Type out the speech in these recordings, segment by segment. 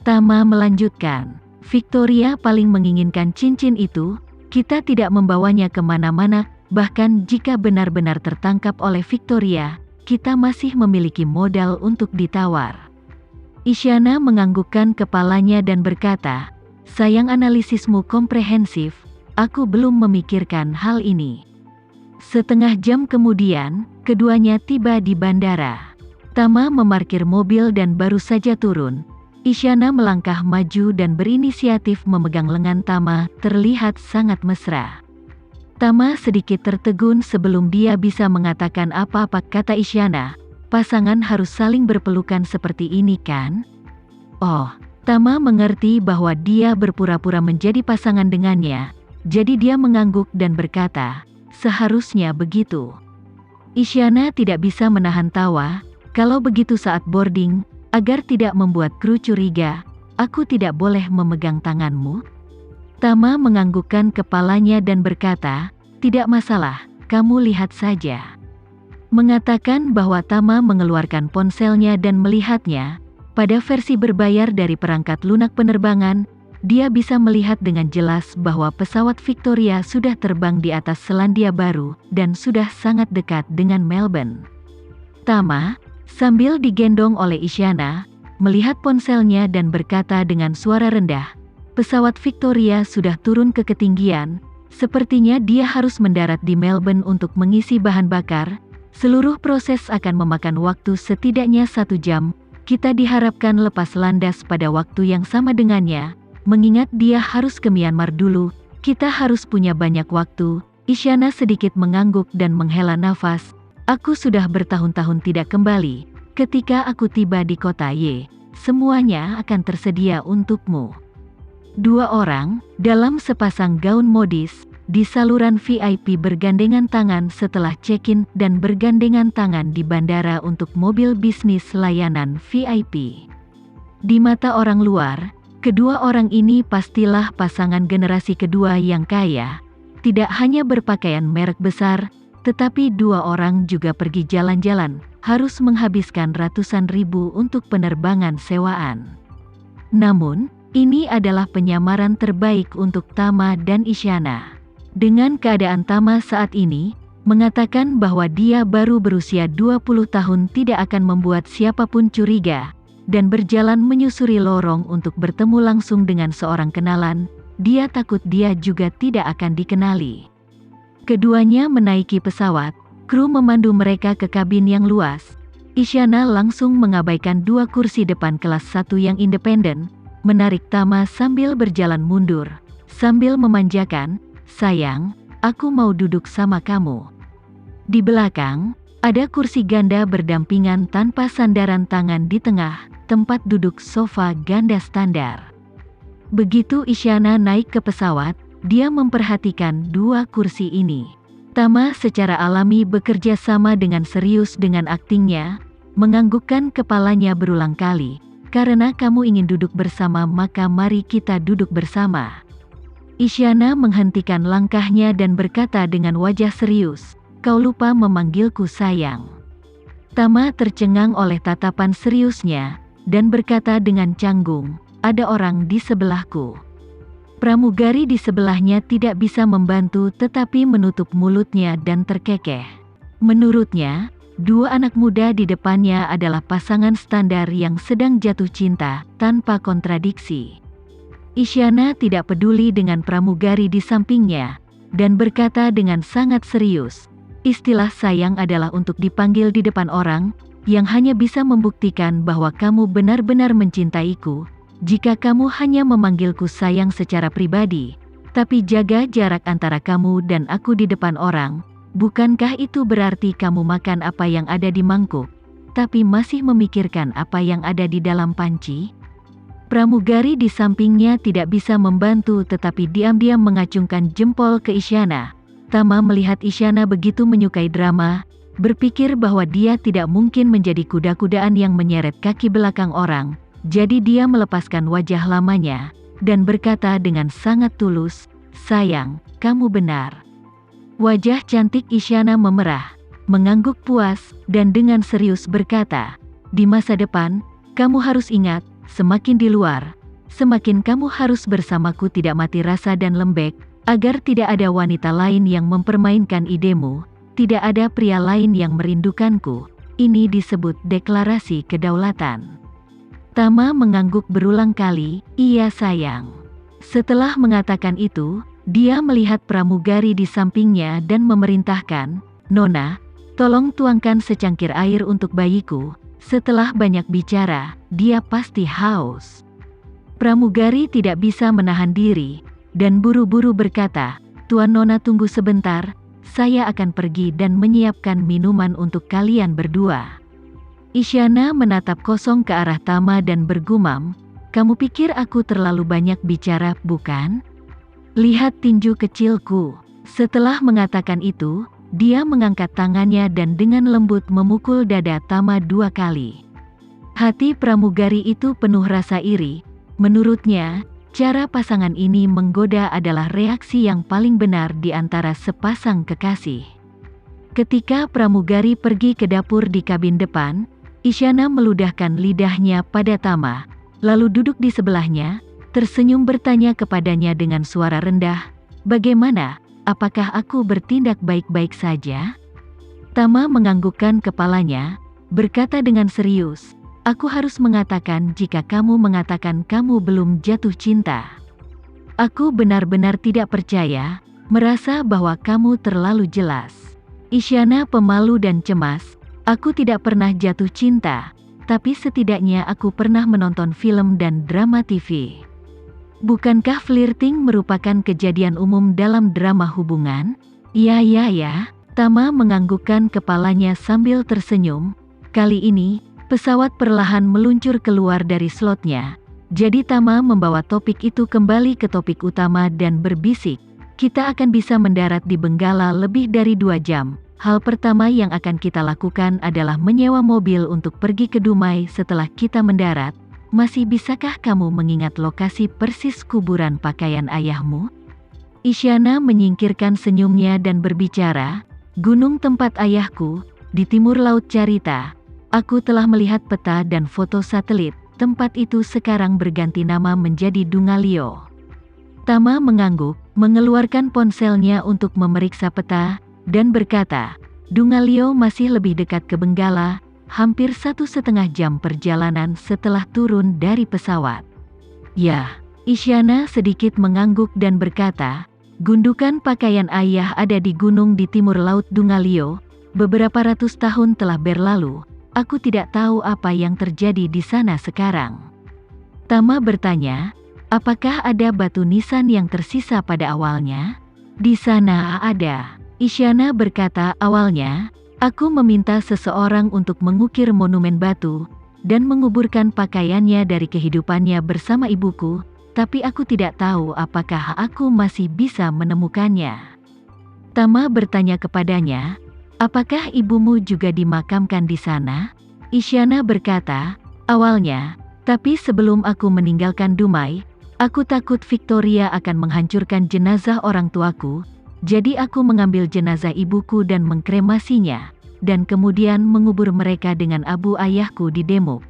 Tama melanjutkan, Victoria paling menginginkan cincin itu, kita tidak membawanya kemana-mana, bahkan jika benar-benar tertangkap oleh Victoria, kita masih memiliki modal untuk ditawar. Isyana menganggukkan kepalanya dan berkata, sayang analisismu komprehensif, aku belum memikirkan hal ini. Setengah jam kemudian, keduanya tiba di bandara. Tama memarkir mobil dan baru saja turun. Isyana melangkah maju dan berinisiatif memegang lengan Tama, terlihat sangat mesra. Tama sedikit tertegun sebelum dia bisa mengatakan apa-apa. Kata Isyana, pasangan harus saling berpelukan seperti ini kan? Oh, Tama mengerti bahwa dia berpura-pura menjadi pasangan dengannya, jadi dia mengangguk dan berkata, seharusnya begitu. Isyana tidak bisa menahan tawa. Kalau begitu saat boarding, agar tidak membuat kru curiga, aku tidak boleh memegang tanganmu? Tama menganggukkan kepalanya dan berkata, tidak masalah, kamu lihat saja. Mengatakan bahwa Tama mengeluarkan ponselnya dan melihatnya, pada versi berbayar dari perangkat lunak penerbangan, dia bisa melihat dengan jelas bahwa pesawat Victoria sudah terbang di atas Selandia Baru dan sudah sangat dekat dengan Melbourne. Tama, sambil digendong oleh Isyana, melihat ponselnya dan berkata dengan suara rendah, pesawat Victoria sudah turun ke ketinggian, sepertinya dia harus mendarat di Melbourne untuk mengisi bahan bakar, seluruh proses akan memakan waktu setidaknya 1 jam, kita diharapkan lepas landas pada waktu yang sama dengannya, mengingat dia harus ke Myanmar dulu, kita harus punya banyak waktu. Isyana sedikit mengangguk dan menghela nafas. Aku sudah bertahun-tahun tidak kembali. Ketika aku tiba di kota Y, semuanya akan tersedia untukmu. 2 orang, dalam sepasang gaun modis, di saluran VIP bergandengan tangan setelah check-in dan bergandengan tangan di bandara untuk mobil bisnis layanan VIP. Di mata orang luar, kedua orang ini pastilah pasangan generasi kedua yang kaya, tidak hanya berpakaian merek besar, tetapi 2 orang juga pergi jalan-jalan, harus menghabiskan ratusan ribu untuk penerbangan sewaan. Namun, ini adalah penyamaran terbaik untuk Tama dan Isyana. Dengan keadaan Tama saat ini, mengatakan bahwa dia baru berusia 20 tahun tidak akan membuat siapapun curiga, dan berjalan menyusuri lorong untuk bertemu langsung dengan seorang kenalan, dia takut dia juga tidak akan dikenali. Keduanya menaiki pesawat, kru memandu mereka ke kabin yang luas. Isyana langsung mengabaikan 2 kursi depan kelas 1 yang independen, menarik Tama sambil berjalan mundur, sambil memanjakan, sayang, aku mau duduk sama kamu. Di belakang, ada kursi ganda berdampingan tanpa sandaran tangan di tengah, tempat duduk sofa ganda standar. Begitu Isyana naik ke pesawat, dia memperhatikan 2 kursi ini. Tama secara alami bekerja sama dengan serius dengan aktingnya, menganggukkan kepalanya berulang kali. Karena kamu ingin duduk bersama maka mari kita duduk bersama. Isyana menghentikan langkahnya dan berkata dengan wajah serius, kau lupa memanggilku sayang. Tama tercengang oleh tatapan seriusnya, dan berkata dengan canggung, ada orang di sebelahku. Pramugari di sebelahnya tidak bisa membantu tetapi menutup mulutnya dan terkekeh. Menurutnya, 2 anak muda di depannya adalah pasangan standar yang sedang jatuh cinta, tanpa kontradiksi. Isyana tidak peduli dengan pramugari di sampingnya, dan berkata dengan sangat serius, istilah sayang adalah untuk dipanggil di depan orang, yang hanya bisa membuktikan bahwa kamu benar-benar mencintaiku. Jika kamu hanya memanggilku sayang secara pribadi, tapi jaga jarak antara kamu dan aku di depan orang, bukankah itu berarti kamu makan apa yang ada di mangkuk, tapi masih memikirkan apa yang ada di dalam panci? Pramugari di sampingnya tidak bisa membantu tetapi diam-diam mengacungkan jempol ke Isyana. Tama melihat Isyana begitu menyukai drama, berpikir bahwa dia tidak mungkin menjadi kuda-kudaan yang menyeret kaki belakang orang. Jadi dia melepaskan wajah lamanya, dan berkata dengan sangat tulus, sayang, kamu benar. Wajah cantik Isyana memerah, mengangguk puas, dan dengan serius berkata, di masa depan, kamu harus ingat, semakin di luar, semakin kamu harus bersamaku tidak mati rasa dan lembek, agar tidak ada wanita lain yang mempermainkan idemu, tidak ada pria lain yang merindukanku. Ini disebut deklarasi kedaulatan. Tama mengangguk berulang kali, iya sayang. Setelah mengatakan itu, dia melihat pramugari di sampingnya dan memerintahkan, Nona, tolong tuangkan secangkir air untuk bayiku. Setelah banyak bicara, dia pasti haus. Pramugari tidak bisa menahan diri, dan buru-buru berkata, Tuan Nona tunggu sebentar, saya akan pergi dan menyiapkan minuman untuk kalian berdua. Isyana menatap kosong ke arah Tama dan bergumam, kamu pikir aku terlalu banyak bicara, bukan? Lihat tinju kecilku. Setelah mengatakan itu, dia mengangkat tangannya dan dengan lembut memukul dada Tama 2 kali. Hati pramugari itu penuh rasa iri. Menurutnya, cara pasangan ini menggoda adalah reaksi yang paling benar di antara sepasang kekasih. Ketika pramugari pergi ke dapur di kabin depan, Isyana meludahkan lidahnya pada Tama, lalu duduk di sebelahnya, tersenyum bertanya kepadanya dengan suara rendah, bagaimana? Apakah aku bertindak baik-baik saja? Tama menganggukkan kepalanya, berkata dengan serius, aku harus mengatakan jika kamu mengatakan kamu belum jatuh cinta. Aku benar-benar tidak percaya, merasa bahwa kamu terlalu jelas. Isyana pemalu dan cemas, aku tidak pernah jatuh cinta, tapi setidaknya aku pernah menonton film dan drama TV. Bukankah flirting merupakan kejadian umum dalam drama hubungan? Ya, Tama menganggukkan kepalanya sambil tersenyum. Kali ini, pesawat perlahan meluncur keluar dari slotnya. Jadi Tama membawa topik itu kembali ke topik utama dan berbisik, kita akan bisa mendarat di Benggala lebih dari 2 jam. Hal pertama yang akan kita lakukan adalah menyewa mobil untuk pergi ke Dumai setelah kita mendarat. Masih bisakah kamu mengingat lokasi persis kuburan pakaian ayahmu? Isyana menyingkirkan senyumnya dan berbicara, gunung tempat ayahku, di timur laut Carita. Aku telah melihat peta dan foto satelit, tempat itu sekarang berganti nama menjadi Dungalio. Tama mengangguk, mengeluarkan ponselnya untuk memeriksa peta, dan berkata, Dungalio masih lebih dekat ke Benggala, hampir 1,5 jam perjalanan setelah turun dari pesawat. Ya, Isyana sedikit mengangguk dan berkata, gundukan pakaian ayah ada di gunung di timur laut Dungalio, beberapa ratus tahun telah berlalu, aku tidak tahu apa yang terjadi di sana sekarang. Tama bertanya, apakah ada batu nisan yang tersisa pada awalnya? Di sana ada. Isyana berkata, awalnya, aku meminta seseorang untuk mengukir monumen batu, dan menguburkan pakaiannya dari kehidupannya bersama ibuku, tapi aku tidak tahu apakah aku masih bisa menemukannya. Tama bertanya kepadanya, apakah ibumu juga dimakamkan di sana? Isyana berkata, awalnya, tapi sebelum aku meninggalkan Dumai, aku takut Victoria akan menghancurkan jenazah orang tuaku, jadi aku mengambil jenazah ibuku dan mengkremasinya, dan kemudian mengubur mereka dengan abu ayahku di Demok.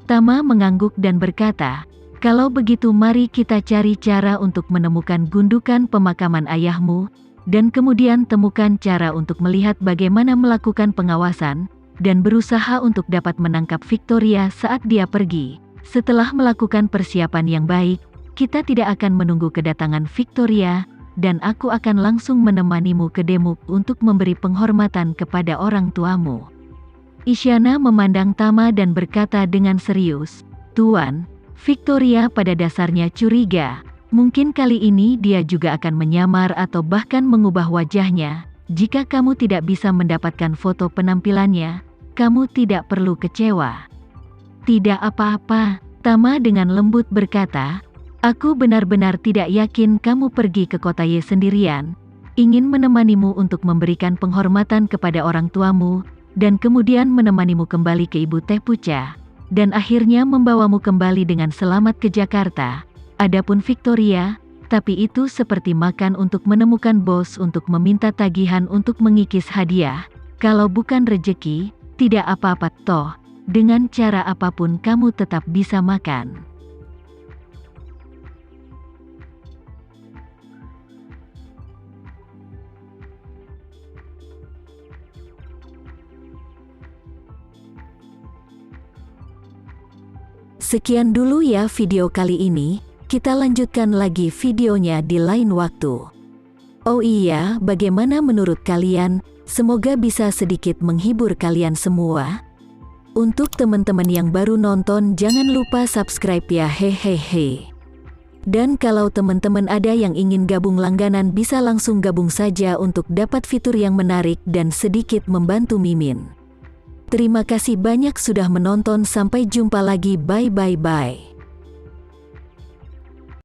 Tama mengangguk dan berkata, kalau begitu mari kita cari cara untuk menemukan gundukan pemakaman ayahmu, dan kemudian temukan cara untuk melihat bagaimana melakukan pengawasan, dan berusaha untuk dapat menangkap Victoria saat dia pergi. Setelah melakukan persiapan yang baik, kita tidak akan menunggu kedatangan Victoria, dan aku akan langsung menemanimu ke Demuk untuk memberi penghormatan kepada orang tuamu. Isyana memandang Tama dan berkata dengan serius, Tuan, Victoria pada dasarnya curiga, mungkin kali ini dia juga akan menyamar atau bahkan mengubah wajahnya. Jika kamu tidak bisa mendapatkan foto penampilannya, kamu tidak perlu kecewa. Tidak apa-apa, Tama dengan lembut berkata, aku benar-benar tidak yakin kamu pergi ke kota Ye sendirian, ingin menemanimu untuk memberikan penghormatan kepada orang tuamu, dan kemudian menemanimu kembali ke Ibu Teh Puca, dan akhirnya membawamu kembali dengan selamat ke Jakarta. Adapun Victoria, tapi itu seperti makan untuk menemukan bos untuk meminta tagihan untuk mengikis hadiah, kalau bukan rejeki, tidak apa-apa toh. dengan cara apapun kamu tetap bisa makan. Sekian dulu ya video kali ini, kita lanjutkan lagi videonya di lain waktu. Oh iya, bagaimana menurut kalian? Semoga bisa sedikit menghibur kalian semua. Untuk teman-teman yang baru nonton, jangan lupa subscribe ya, hehehe. Dan kalau teman-teman ada yang ingin gabung langganan, bisa langsung gabung saja untuk dapat fitur yang menarik dan sedikit membantu Mimin. Terima kasih banyak sudah menonton, sampai jumpa lagi, bye.